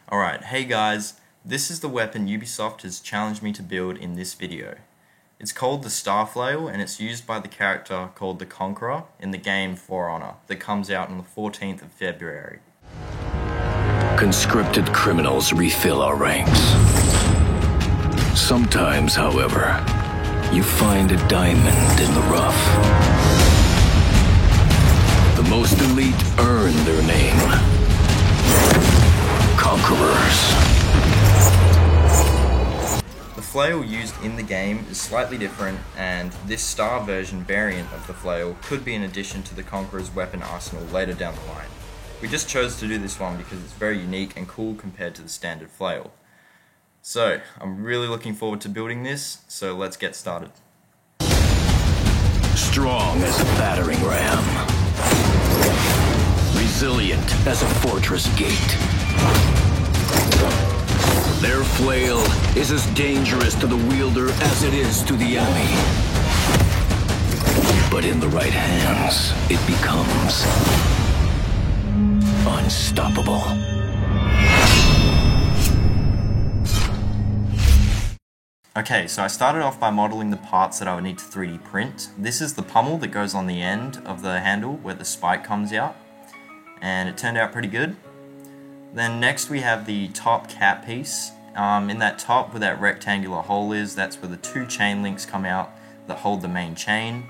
Alright, hey guys, this is the weapon Ubisoft has challenged me to build in this video. It's called the Starflail and it's used by the character called the Conqueror in the game For Honor that comes out on the 14th of February. Conscripted criminals refill our ranks. Sometimes, however, you find a diamond in the rough. The most elite earn their name. Conquerors. The flail used in the game is slightly different, and this Star version variant of the flail could be an addition to the Conqueror's weapon arsenal later down the line. We just chose to do this one because it's very unique and cool compared to the standard flail. So, I'm really looking forward to building this, so let's get started. Strong as a battering ram. Resilient as a fortress gate. Their flail is as dangerous to the wielder as it is to the enemy. But in the right hands, it becomes unstoppable. Okay, so I started off by modeling the parts that I would need to 3D print. This is the pommel that goes on the end of the handle where the spike comes out, and it turned out pretty good. Then next we have the top cap piece. In that top where that rectangular hole is, that's where the two chain links come out that hold the main chain.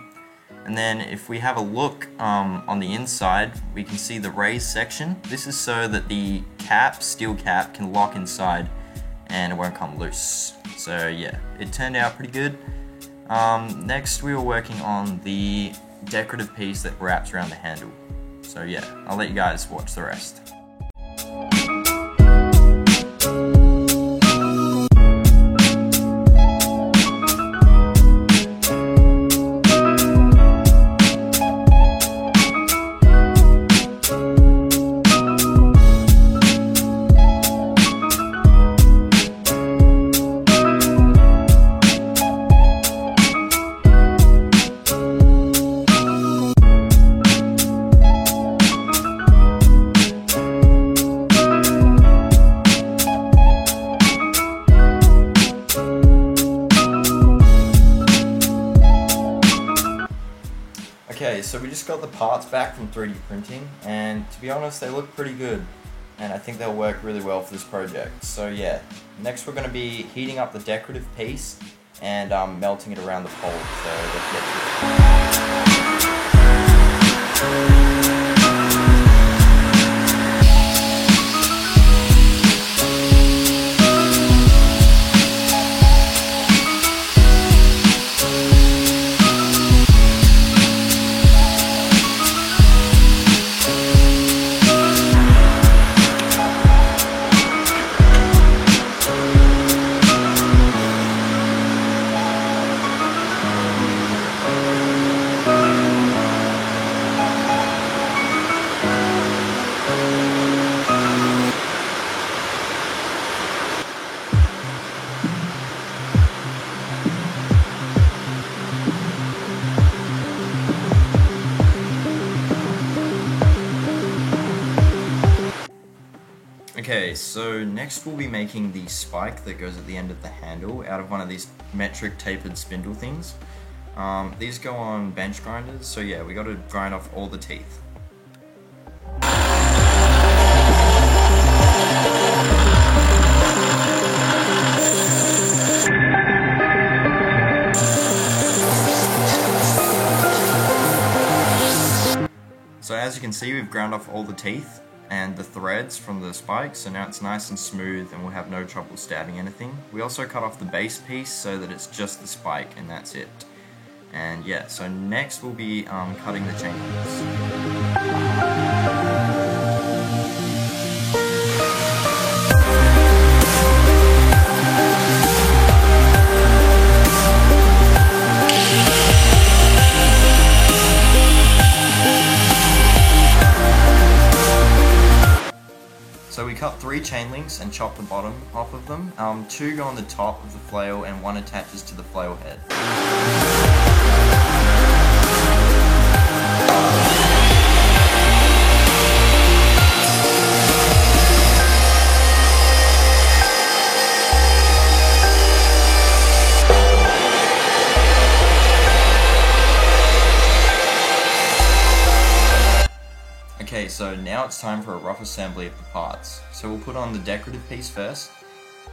And then if we have a look on the inside, we can see the raised section. This is so that the cap, steel cap, can lock inside and it won't come loose. So yeah, it turned out pretty good. Next we were working on the decorative piece that wraps around the handle. So yeah, I'll let you guys watch the rest. Okay, so we just got the parts back from 3D printing, and to be honest, they look pretty good, and I think they'll work really well for this project. So yeah, next we're going to be heating up the decorative piece and melting it around the pole, so let's get to it. Okay, so next we'll be making the spike that goes at the end of the handle out of one of these metric tapered spindle things. These go on bench grinders, so yeah, we got to grind off all the teeth. So as you can see, we've ground off all the teeth and the threads from the spikes, so now it's nice and smooth and we'll have no trouble stabbing anything. We also cut off the base piece so that it's just the spike and that's it. And yeah, so next we'll be cutting the chain links. So we cut 3 chain links and chopped the bottom off of them. 2 go on the top of the flail and 1 attaches to the flail head. Okay, so now it's time for a rough assembly of the parts. So we'll put on the decorative piece first.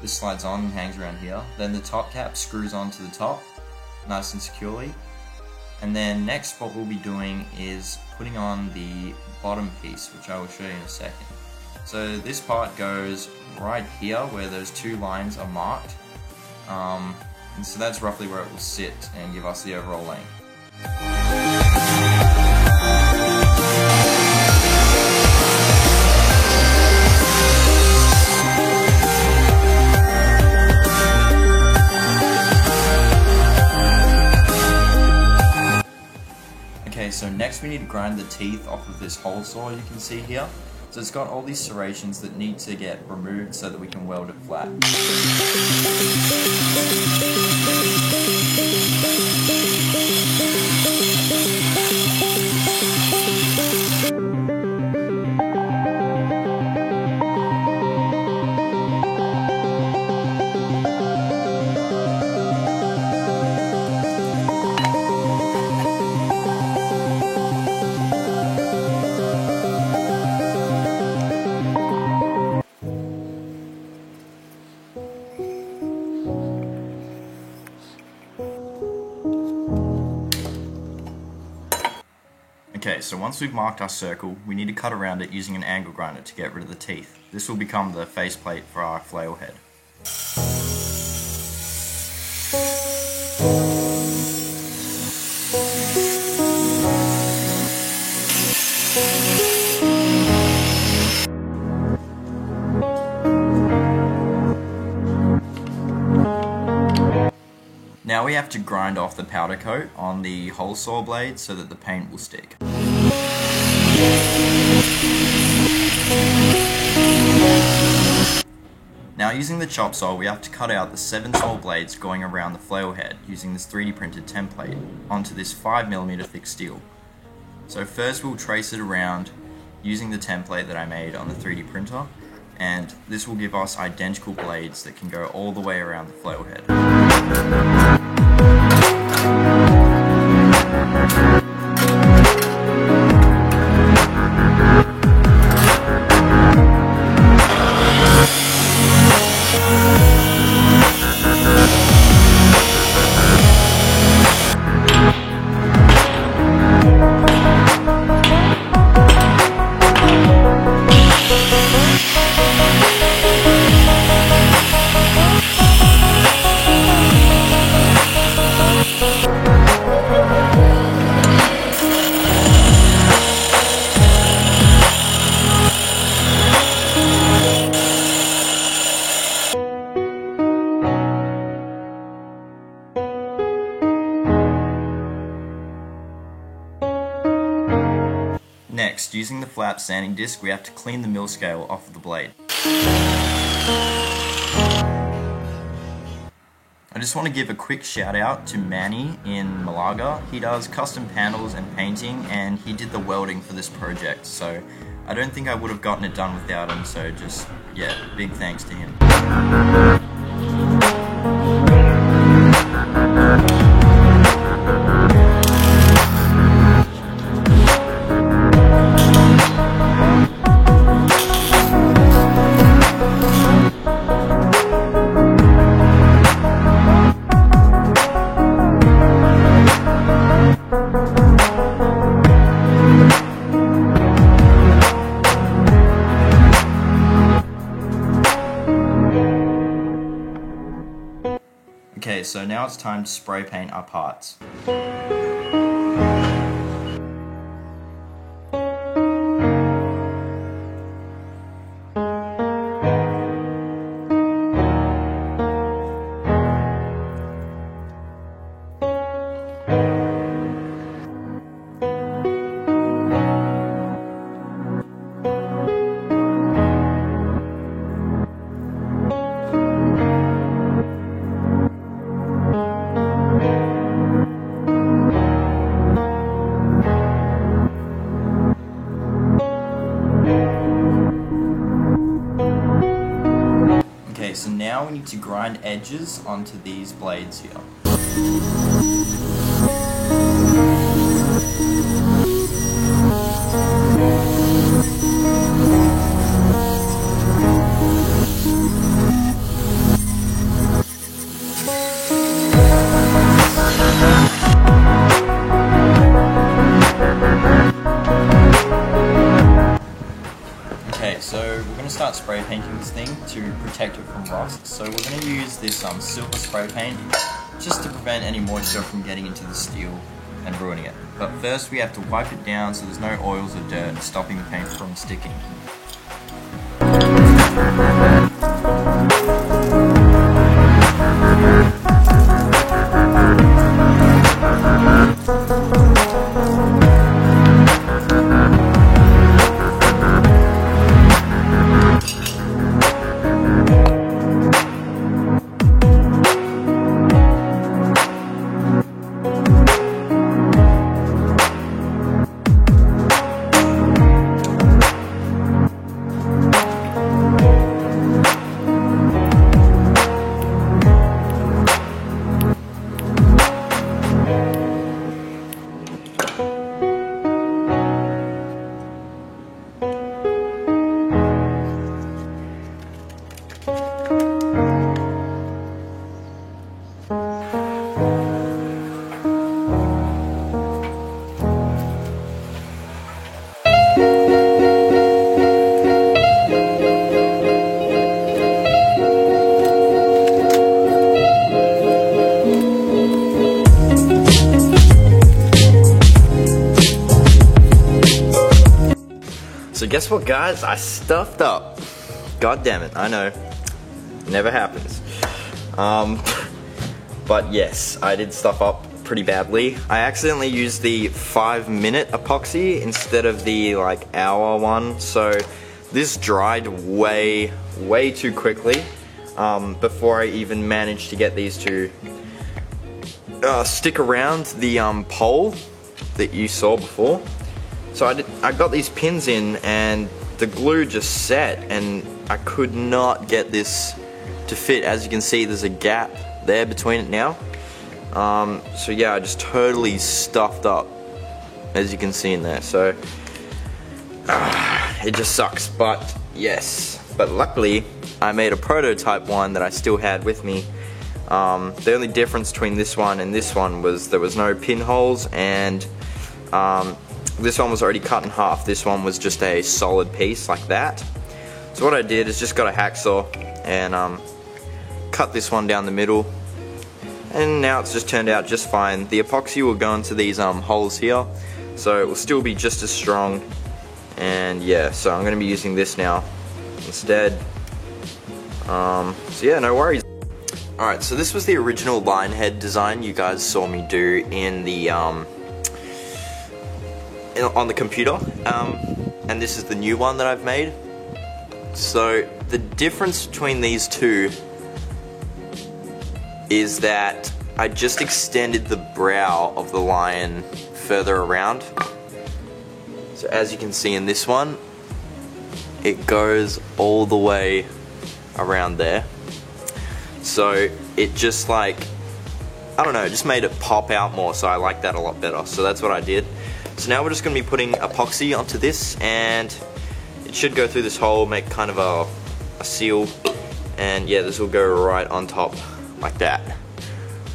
This slides on and hangs around here. Then the top cap screws onto the top, nice and securely. And then next what we'll be doing is putting on the bottom piece, which I will show you in a second. So this part goes right here where those two lines are marked. And so that's roughly where it will sit and give us the overall length. Okay, so next we need to grind the teeth off of this hole saw you can see here. So it's got all these serrations that need to get removed so that we can weld it flat. Okay, so once we've marked our circle, we need to cut around it using an angle grinder to get rid of the teeth. This will become the faceplate for our flail head. Now we have to grind off the powder coat on the hole saw blade so that the paint will stick. Now using the chop saw we have to cut out the 7 small blades going around the flail head using this 3D printed template onto this 5mm thick steel. So first we'll trace it around using the template that I made on the 3D printer, and this will give us identical blades that can go all the way around the flail head. Next, using the flap sanding disc, we have to clean the mill scale off of the blade. I just want to give a quick shout out to Manny in Malaga. He does custom panels and painting, and he did the welding for this project, so I don't think I would have gotten it done without him, so just, yeah, big thanks to him. Okay, so now it's time to spray paint our parts. Okay, so now we need to grind edges onto these blades here. so we're going to start spray painting this thing to protect it from rust. So we're going to use this silver spray paint just to prevent any moisture from getting into the steel and ruining it. But first we have to wipe it down so there's no oils or dirt stopping the paint from sticking. So guess what, guys? I stuffed up. God damn it, I know. Never happens. But yes, I did stuff up pretty badly. I accidentally used the 5-minute epoxy instead of the hour one, so this dried way too quickly before I even managed to get these to stick around the pole that you saw before. So I got these pins in and the glue just set and I could not get this to fit. As you can see, there's a gap there between it now. So yeah, I just totally stuffed up, as you can see in there. So it just sucks, but yes. But luckily, I made a prototype one that I still had with me. The only difference between this one and this one was there was no pinholes, and this one was already cut in half. This one was just a solid piece like that. So what I did is just got a hacksaw and cut this one down the middle, and now it's just turned out just fine. The epoxy will go into these holes here, so it will still be just as strong. And yeah, so I'm going to be using this now instead. So yeah, no worries. Alright, so this was the original line head design you guys saw me do in the on the computer, and this is the new one that I've made. So the difference between these two is that I just extended the brow of the lion further around. So as you can see in this one, it goes all the way around there. So it just I don't know, it just made it pop out more, so I like that a lot better. So that's what I did. So now we're just going to be putting epoxy onto this, and it should go through this hole, make kind of a seal, and yeah, this will go right on top like that.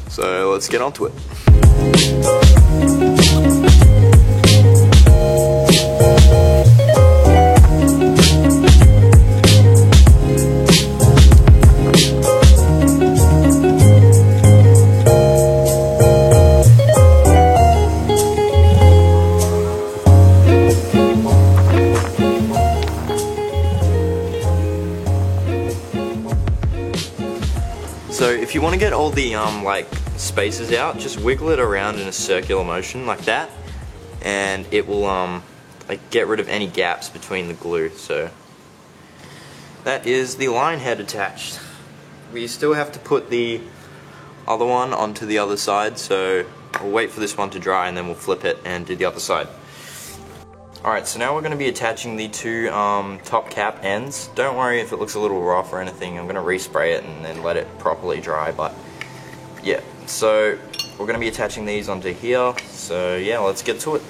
So let's get onto it. So if you want to get all the spaces out, just wiggle it around in a circular motion like that, and it will get rid of any gaps between the glue. So that is the line head attached. We still have to put the other one onto the other side, so we'll wait for this one to dry and then we'll flip it and do the other side. Alright, so now we're going to be attaching the two top cap ends. Don't worry if it looks a little rough or anything, I'm going to respray it and then let it properly dry, but yeah. So we're going to be attaching these onto here, so yeah, let's get to it.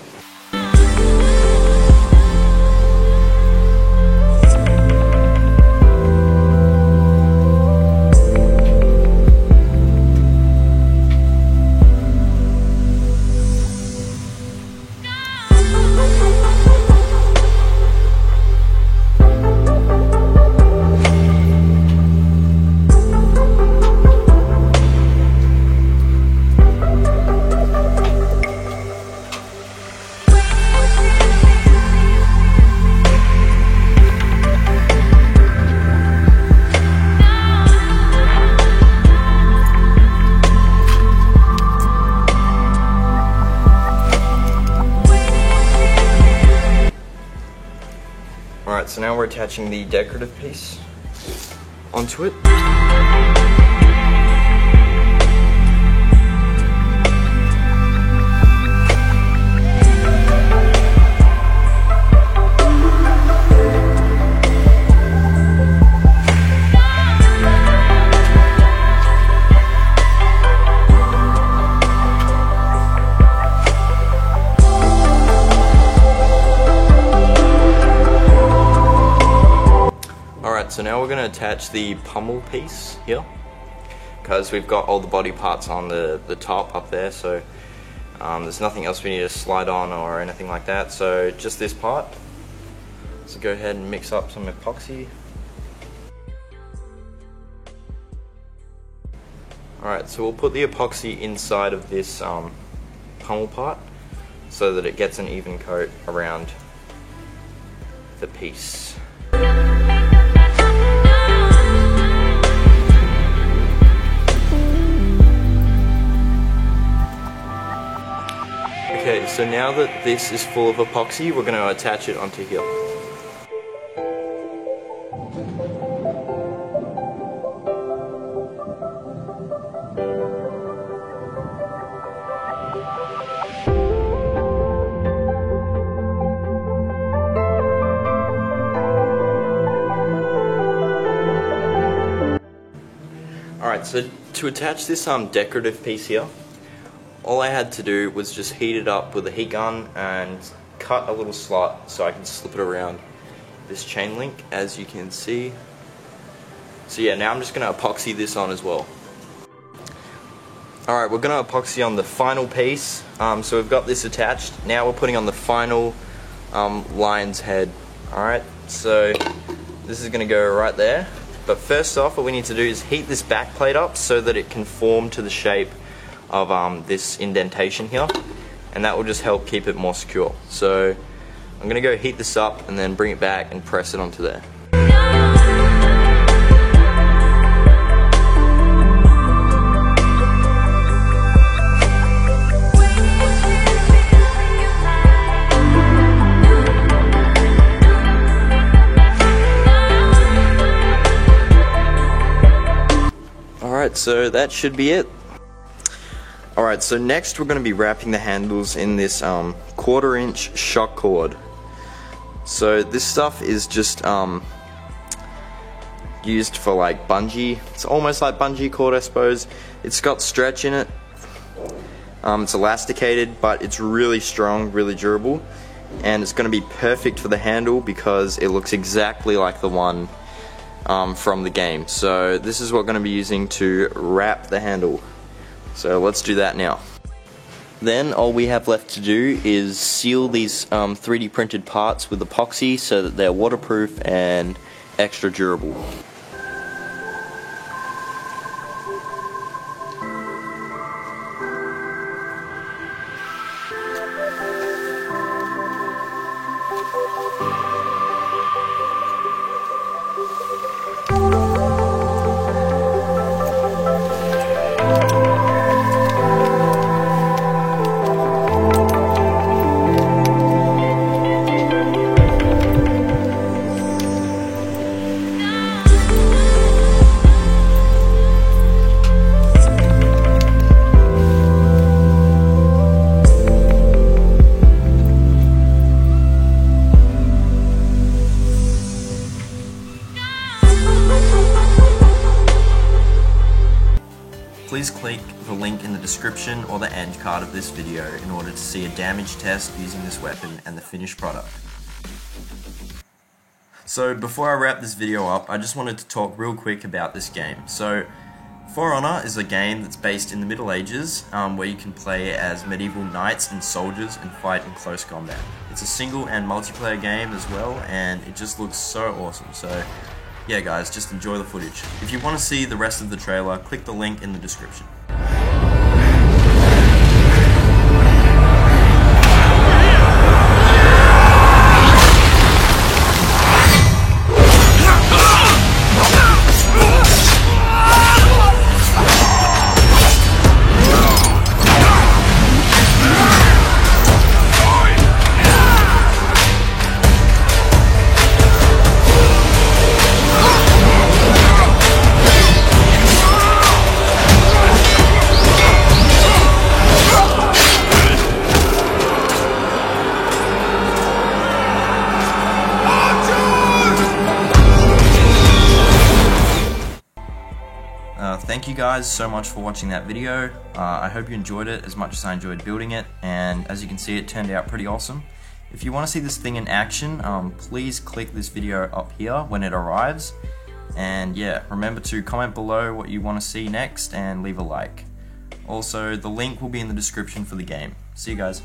Alright, so now we're attaching the decorative piece onto it. So now we're going to attach the pommel piece here, because we've got all the body parts on the top up there, so there's nothing else we need to slide on or anything like that, so just this part. So go ahead and mix up some epoxy. Alright, so we'll put the epoxy inside of this pommel part so that it gets an even coat around the piece. Okay, so now that this is full of epoxy, we're going to attach it onto here. Alright, so to attach this decorative piece here, all I had to do was just heat it up with a heat gun and cut a little slot so I can slip it around this chain link, as you can see. So yeah, now I'm just going to epoxy this on as well. Alright, we're going to epoxy on the final piece. So we've got this attached. Now we're putting on the final lion's head. Alright, so this is going to go right there. But first off, what we need to do is heat this back plate up so that it can form to the shape of this indentation here, and that will just help keep it more secure. So I'm going to go heat this up and then bring it back and press it onto there. Alright, so that should be it. Alright, so next we're going to be wrapping the handles in this 1/4 inch shock cord. So this stuff is just used for like bungee. It's almost like bungee cord, I suppose. It's got stretch in it. It's elasticated, but it's really strong, really durable, and it's going to be perfect for the handle because it looks exactly like the one from the game. So this is what we're going to be using to wrap the handle. So let's do that now. Then all we have left to do is seal these 3D printed parts with epoxy so that they're waterproof and extra durable. Please click the link in the description or the end card of this video in order to see a damage test using this weapon and the finished product. So before I wrap this video up, I just wanted to talk real quick about this game. So For Honor is a game that's based in the Middle Ages, where you can play as medieval knights and soldiers and fight in close combat. It's a single and multiplayer game as well, and it just looks so awesome. So yeah guys, just enjoy the footage. If you want to see the rest of the trailer, click the link in the description. thank you guys so much for watching that video. I hope you enjoyed it as much as I enjoyed building it, and as you can see, it turned out pretty awesome. If you want to see this thing in action, please click this video up here when it arrives. And yeah, remember to comment below what you want to see next and leave a like. Also, the link will be in the description for the game. See you guys.